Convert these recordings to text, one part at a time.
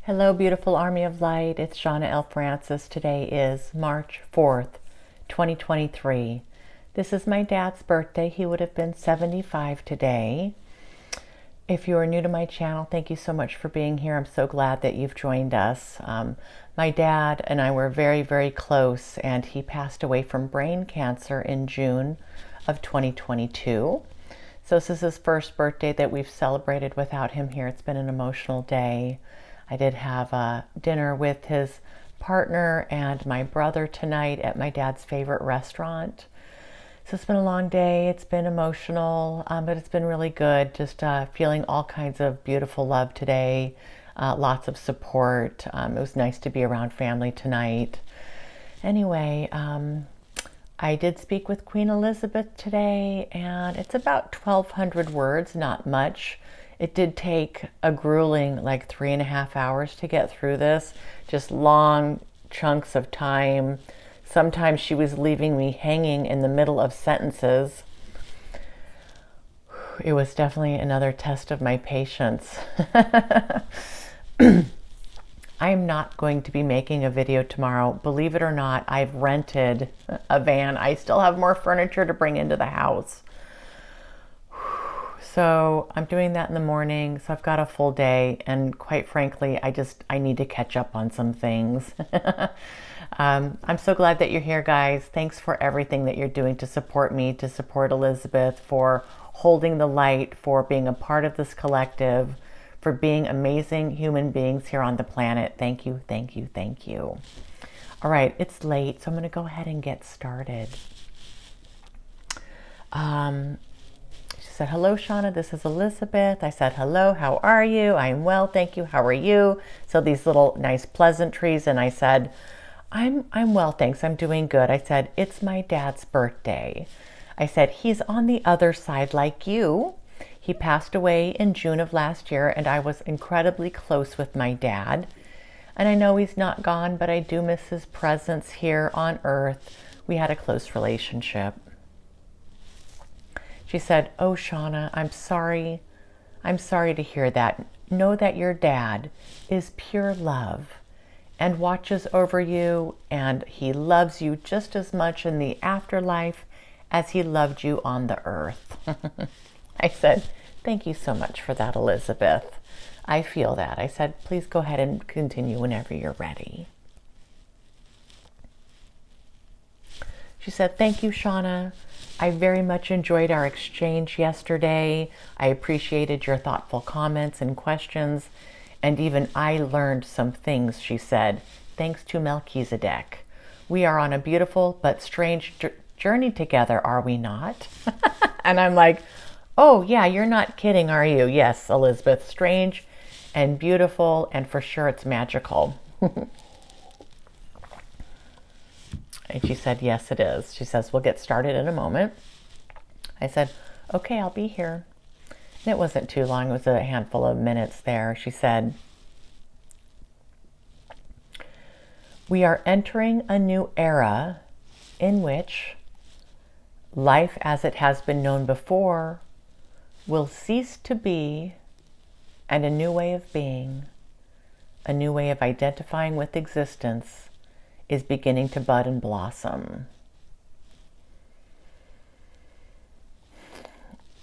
Hello, beautiful army of light. It's Shauna L. Francis. Today is March 4th, 2023. This is my dad's birthday. He would have been 75 today. If you are new to my channel, thank you so much for being here. I'm so glad that you've joined us. My dad and I were very, very close, and he passed away from brain cancer in June of 2022. So this is his first birthday that we've celebrated without him here. It's been an emotional day. I did have a dinner with his partner and my brother tonight at my dad's favorite restaurant. So it's been a long day. It's been emotional, but it's been really good. Just feeling all kinds of beautiful love today. Lots of support. It was nice to be around family tonight. Anyway, I did speak with Queen Elizabeth today, and it's about 1,200 words, not much. It did take a grueling 3.5 hours to get through this, just long chunks of time. Sometimes she was leaving me hanging in the middle of sentences. It was definitely another test of my patience. I'm not going to be making a video tomorrow. Believe it or not, I've rented a van. I still have more furniture to bring into the house. So I'm doing that in the morning. So I've got a full day, and quite frankly, I need to catch up on some things. I'm so glad that you're here, guys. Thanks for everything that you're doing to support me, to support Elizabeth, for holding the light, for being a part of this collective, for being amazing human beings here on the planet. Thank you, thank you, thank you. All right, it's late, so I'm going to go ahead and get started. She said, hello, Shauna, this is Elizabeth. I said, hello, how are you? I'm well, thank you. How are you? So these little nice pleasantries. And I said, I'm well, thanks. I'm doing good. I said, it's my dad's birthday. I said, he's on the other side like you. He passed away in June of last year, and I was incredibly close with my dad. And I know he's not gone, but I do miss his presence here on earth. We had a close relationship. She said, oh, Shauna, I'm sorry. I'm sorry to hear that. Know that your dad is pure love and watches over you, and he loves you just as much in the afterlife as he loved you on the earth. I said, thank you so much for that, Elizabeth. I feel that. I said, please go ahead and continue whenever you're ready. She said, thank you, Shauna. I very much enjoyed our exchange yesterday. I appreciated your thoughtful comments and questions, and even I learned some things, she said, thanks to Melchizedek. We are on a beautiful but strange journey together, are we not? And I'm like, oh yeah, you're not kidding, are you? Yes, Elizabeth, strange and beautiful, and for sure it's magical. And she said, yes, it is. She says, we'll get started in a moment. I said, okay, I'll be here. And it wasn't too long. It was a handful of minutes there. She said, we are entering a new era in which life as it has been known before will cease to be, and a new way of being, a new way of identifying with existence is beginning to bud and blossom.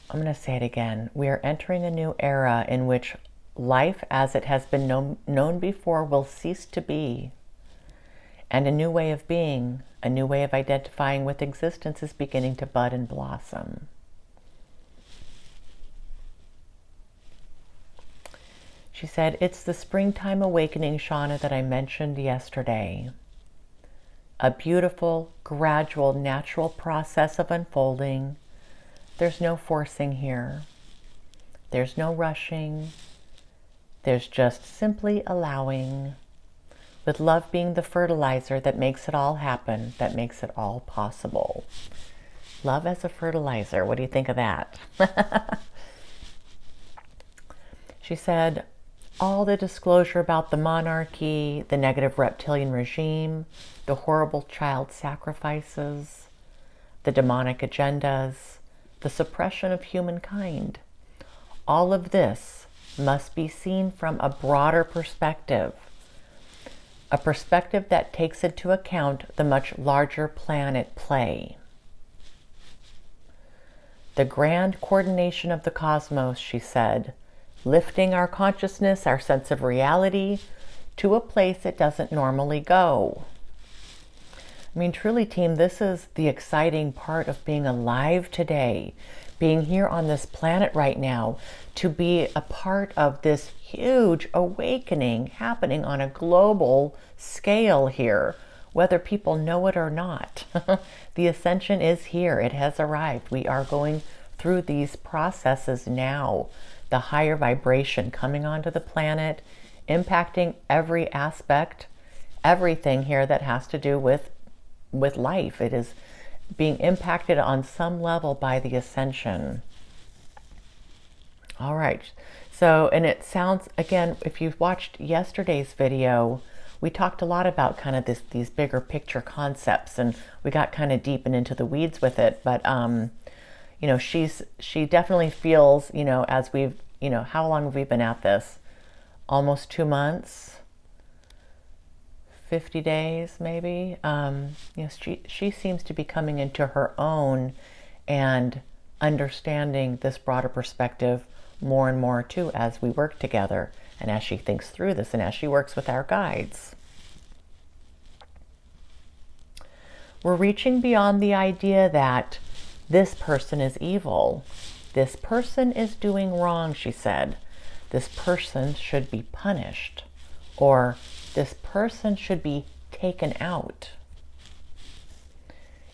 I'm going to say it again. We are entering a new era in which life as it has been known before will cease to be, and a new way of being, a new way of identifying with existence is beginning to bud and blossom. She said, it's the springtime awakening, Shauna, that I mentioned yesterday. A beautiful, gradual, natural process of unfolding. There's no forcing here. There's no rushing. There's just simply allowing, with love being the fertilizer that makes it all happen, that makes it all possible. Love as a fertilizer. What do you think of that? She said, all the disclosure about the monarchy, the negative reptilian regime, the horrible child sacrifices, the demonic agendas, the suppression of humankind, all of this must be seen from a broader perspective, a perspective that takes into account the much larger plan at play. The grand coordination of the cosmos, she said, lifting our consciousness, our sense of reality, to a place it doesn't normally go. I mean, truly, team, this is the exciting part of being alive today, being here on this planet right now, to be a part of this huge awakening happening on a global scale here, whether people know it or not. The ascension is here. It has arrived. We are going through these processes now. The higher vibration coming onto the planet, impacting every aspect, everything here that has to do with life. It is being impacted on some level by the ascension. All right. So, and it sounds, again, if you've watched yesterday's video, we talked a lot about kind of these bigger picture concepts, and we got kind of deep and into the weeds with it. But, you know, she definitely feels, you know, as we've, you know, how long have we been at this? Almost 2 months, 50 days, maybe. You know, she seems to be coming into her own and understanding this broader perspective more and more too as we work together and as she thinks through this and as she works with our guides. We're reaching beyond the idea that this person is evil. This person is doing wrong, she said. This person should be punished, or this person should be taken out.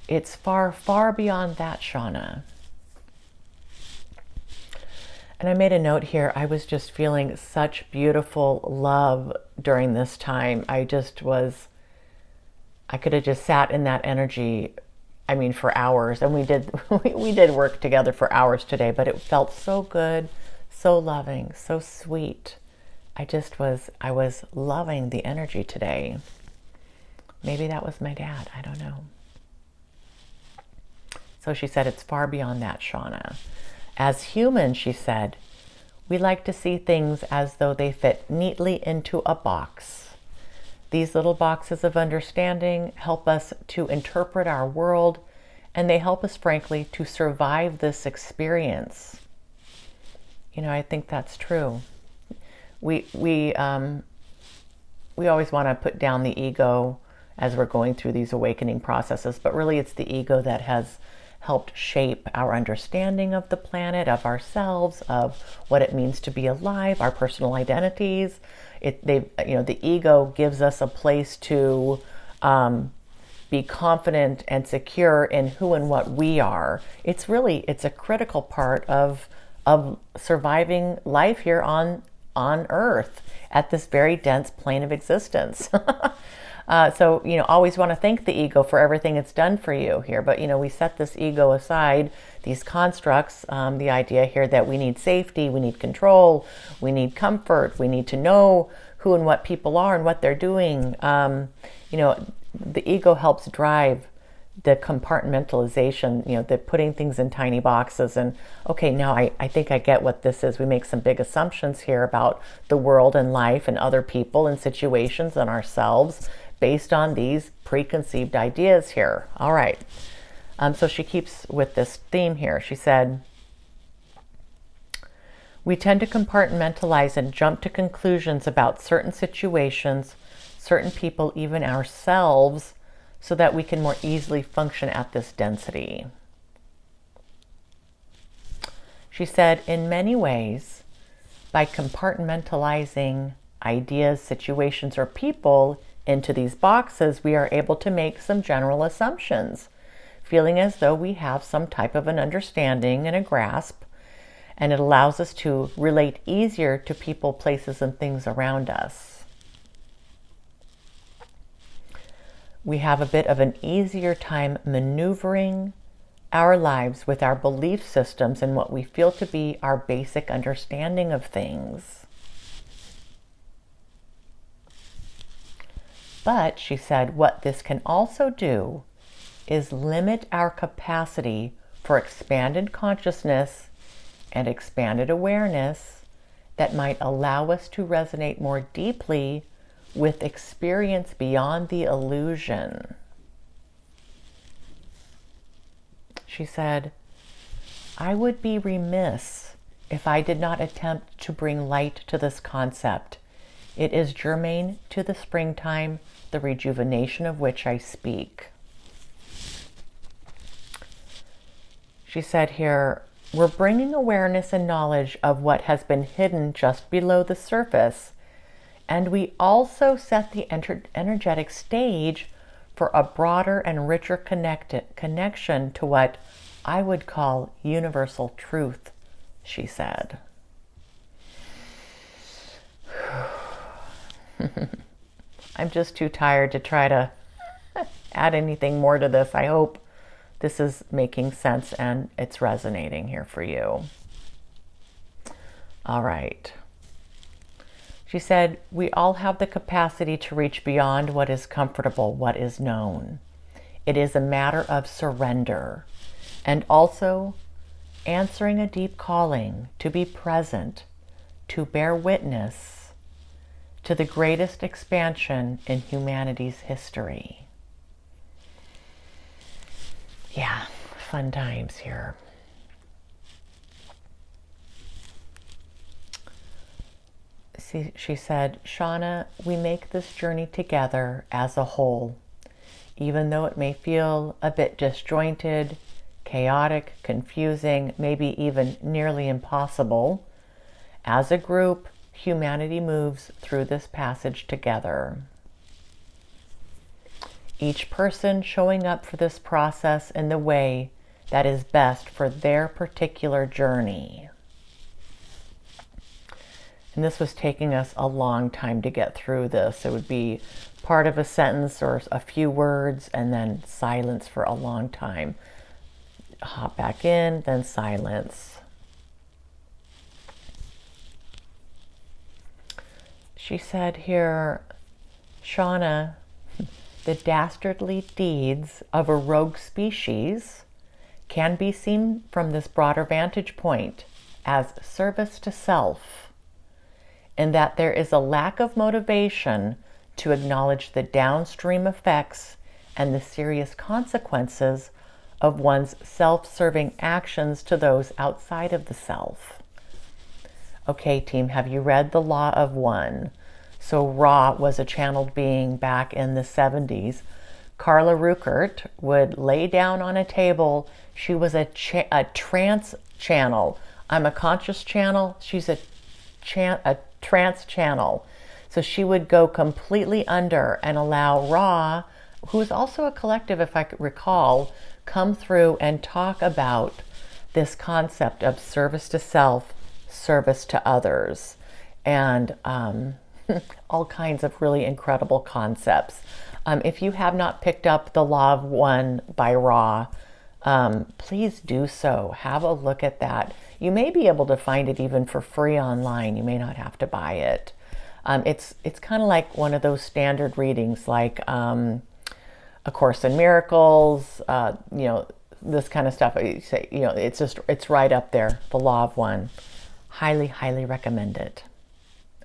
It's far, far beyond that, Shauna. And I made a note here. I was just feeling such beautiful love during this time. I could have just sat in that energy, I mean, for hours. And we did work together for hours today, but it felt so good, so loving, so sweet. I was loving the energy today. Maybe that was my dad. I don't know. So she said, it's far beyond that, Shauna. As humans, she said, we like to see things as though they fit neatly into a box. These little boxes of understanding help us to interpret our world, and they help us, frankly, to survive this experience. You know, I think that's true. We always want to put down the ego as we're going through these awakening processes, but really it's the ego that has helped shape our understanding of the planet, of ourselves, of what it means to be alive, our personal identities. The ego gives us a place to be confident and secure in who and what we are. It's a critical part of surviving life here on Earth at this very dense plane of existence. So, you know, always want to thank the ego for everything it's done for you here. But, you know, we set this ego aside, these constructs, the idea here that we need safety, we need control, we need comfort, we need to know who and what people are and what they're doing. You know, the ego helps drive the compartmentalization, you know, the putting things in tiny boxes. And okay, now I think I get what this is. We make some big assumptions here about the world and life and other people and situations and ourselves based on these preconceived ideas here. All right. So she keeps with this theme here. She said, we tend to compartmentalize and jump to conclusions about certain situations, certain people, even ourselves, so that we can more easily function at this density. She said, in many ways, by compartmentalizing ideas, situations, or people into these boxes, we are able to make some general assumptions, feeling as though we have some type of an understanding and a grasp, and it allows us to relate easier to people, places, and things around us. We have a bit of an easier time maneuvering our lives with our belief systems and what we feel to be our basic understanding of things. But, she said, what this can also do is limit our capacity for expanded consciousness and expanded awareness that might allow us to resonate more deeply with experience beyond the illusion. She said, I would be remiss if I did not attempt to bring light to this concept. It is germane to the springtime, the rejuvenation of which I speak. She said here, we're bringing awareness and knowledge of what has been hidden just below the surface, and we also set the energetic stage for a broader and richer connection to what I would call universal truth, she said. I'm just too tired to try to add anything more to this. I hope this is making sense and it's resonating here for you. All right. She said, we all have the capacity to reach beyond what is comfortable, what is known. It is a matter of surrender and also answering a deep calling to be present, to bear witness to the greatest expansion in humanity's history. Yeah, fun times here. She said, Shauna, we make this journey together as a whole, even though it may feel a bit disjointed, chaotic, confusing, maybe even nearly impossible. As a group, humanity moves through this passage together. Each person showing up for this process in the way that is best for their particular journey. And this was taking us a long time to get through this. It would be part of a sentence or a few words and then silence for a long time. Hop back in, then silence. She said here, Shauna, the dastardly deeds of a rogue species can be seen from this broader vantage point as service to self, in that there is a lack of motivation to acknowledge the downstream effects and the serious consequences of one's self-serving actions to those outside of the self. Okay, team, have you read The Law of One? So Ra was a channeled being back in the 70s. Carla Ruckert would lay down on a table. She was a trance channel. I'm a conscious channel. She's a trance channel. So she would go completely under and allow Ra, who is also a collective, if I could recall, come through and talk about this concept of service to self, service to others, and all kinds of really incredible concepts. If you have not picked up The Law of One by Ra, please do so. Have a look at that. You may be able to find it even for free online. You may not have to buy it. It's kind of like one of those standard readings, like A Course in Miracles, this kind of stuff. It's right up there. The Law of One. Highly, highly recommend it.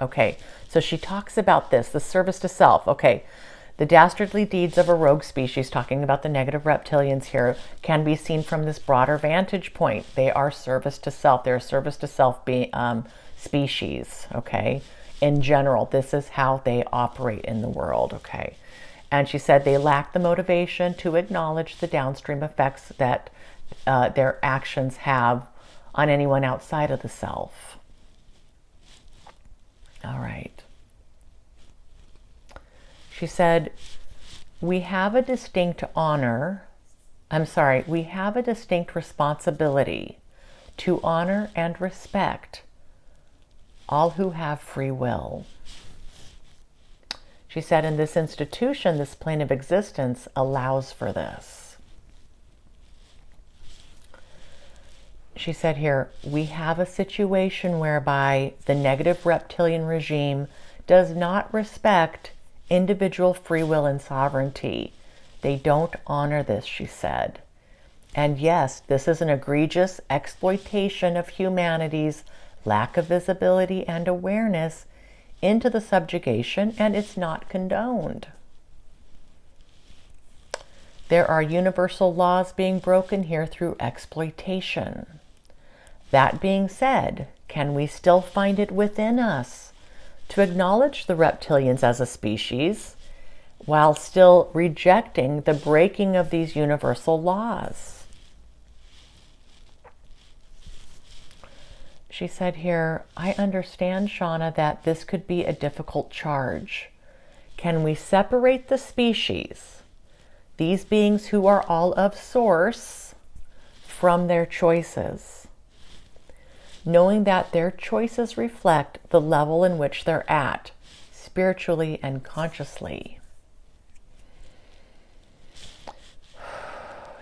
Okay, so she talks about this, the service to self. Okay, the dastardly deeds of a rogue species, talking about the negative reptilians here, can be seen from this broader vantage point. They are service to self. They're a service to self species, okay? In general, this is how they operate in the world, okay? And she said they lack the motivation to acknowledge the downstream effects that their actions have on anyone outside of the self. All right. She said, we have a distinct responsibility to honor and respect all who have free will. She said, in this institution, this plane of existence allows for this. She said here, we have a situation whereby the negative reptilian regime does not respect individual free will and sovereignty. They don't honor this, she said. And yes, this is an egregious exploitation of humanity's lack of visibility and awareness into the subjugation, and it's not condoned. There are universal laws being broken here through exploitation. That being said, can we still find it within us to acknowledge the reptilians as a species while still rejecting the breaking of these universal laws? She said here, I understand, Shauna, that this could be a difficult charge. Can we separate the species, these beings who are all of source, from their choices, knowing that their choices reflect the level in which they're at, spiritually and consciously?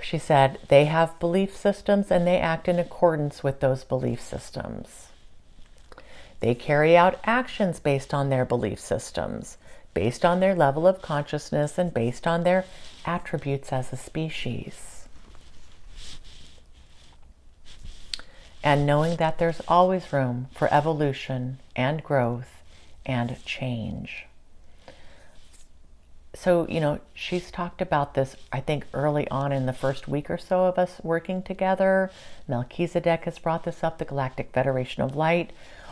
She said, they have belief systems and they act in accordance with those belief systems. They carry out actions based on their belief systems, based on their level of consciousness, and based on their attributes as a species. And knowing that there's always room for evolution and growth and change. So, she's talked about this, I think, early on in the first week or so of us working together. Melchizedek has brought this up, the Galactic Federation of Light.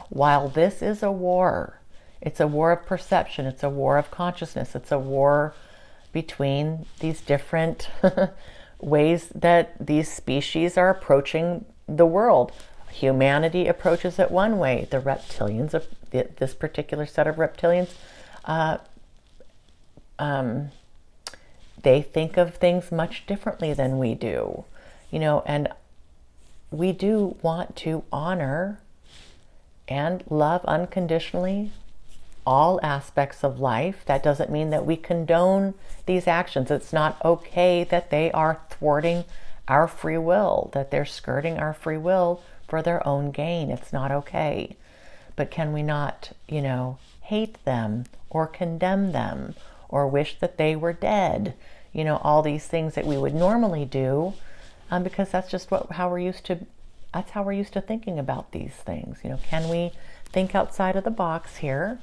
While this is a war, it's a war of perception, it's a war of consciousness, it's a war between these different ways that these species are approaching the world. Humanity approaches it one way. The reptilians, this particular set of reptilians, they think of things much differently than we do, and we do want to honor and love unconditionally all aspects of life. That doesn't mean that we condone these actions. It's not okay that they are thwarting our free will, that they're skirting our free will for their own gain. It's not okay. But can we not, hate them or condemn them or wish that they were dead? All these things that we would normally do, because that's just how we're used to. That's how we're used to thinking about these things. Can we think outside of the box here?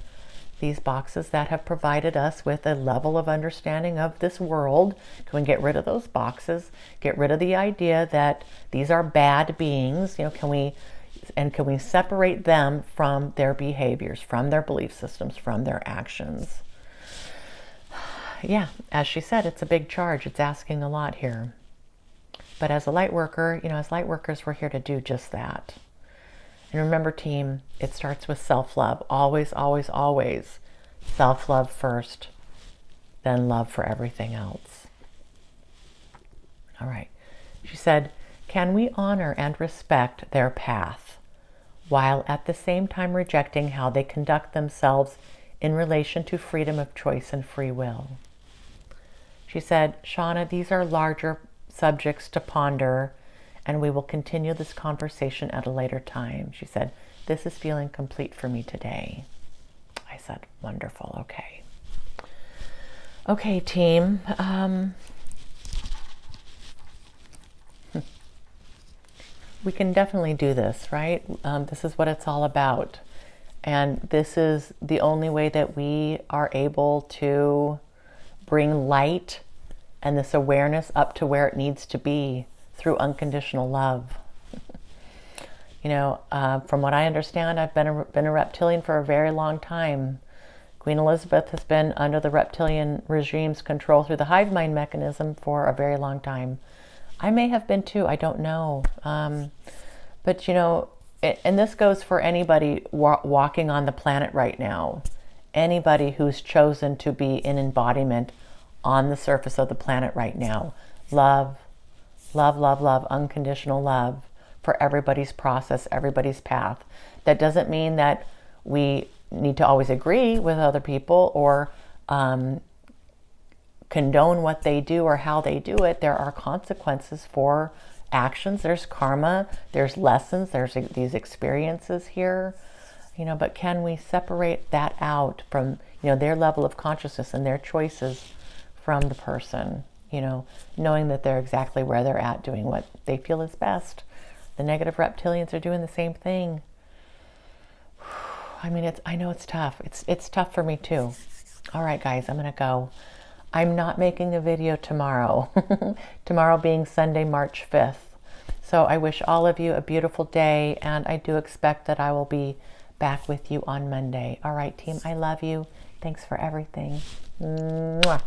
These boxes that have provided us with a level of understanding of this world. Can we get rid of those boxes? Get rid of the idea that these are bad beings? Can we separate them from their behaviors, from their belief systems, from their actions? Yeah, as she said, it's a big charge. It's asking a lot here. But as a light worker, as light workers, we're here to do just that. And remember, team, it starts with self-love. Always, always, always. Self-love first, then love for everything else. All right. She said, can we honor and respect their path while at the same time rejecting how they conduct themselves in relation to freedom of choice and free will? She said, Shauna, these are larger subjects to ponder, and we will continue this conversation at a later time. She said, this is feeling complete for me today. I said, wonderful, okay. Okay, team. We can definitely do this, right? This is what it's all about. And this is the only way that we are able to bring light and this awareness up to where it needs to be, through unconditional love. From what I understand, I've been a reptilian for a very long time. Queen Elizabeth has been under the reptilian regime's control through the hive mind mechanism for a very long time. I may have been too, I don't know. But and this goes for anybody walking on the planet right now. Anybody who's chosen to be in embodiment on the surface of the planet right now. Love, love, love, love, unconditional love for everybody's process, everybody's path. That doesn't mean that we need to always agree with other people or condone what they do or how they do it. There are consequences for actions. There's karma, there's lessons, there's these experiences here, but can we separate that out from, their level of consciousness and their choices from the person, knowing that they're exactly where they're at, doing what they feel is best. The negative reptilians are doing the same thing. I mean, I know it's tough. It's tough for me too. All right, guys, I'm going to go. I'm not making a video tomorrow. Tomorrow being Sunday, March 5th. So I wish all of you a beautiful day, and I do expect that I will be back with you on Monday. All right, team, I love you. Thanks for everything. Mwah.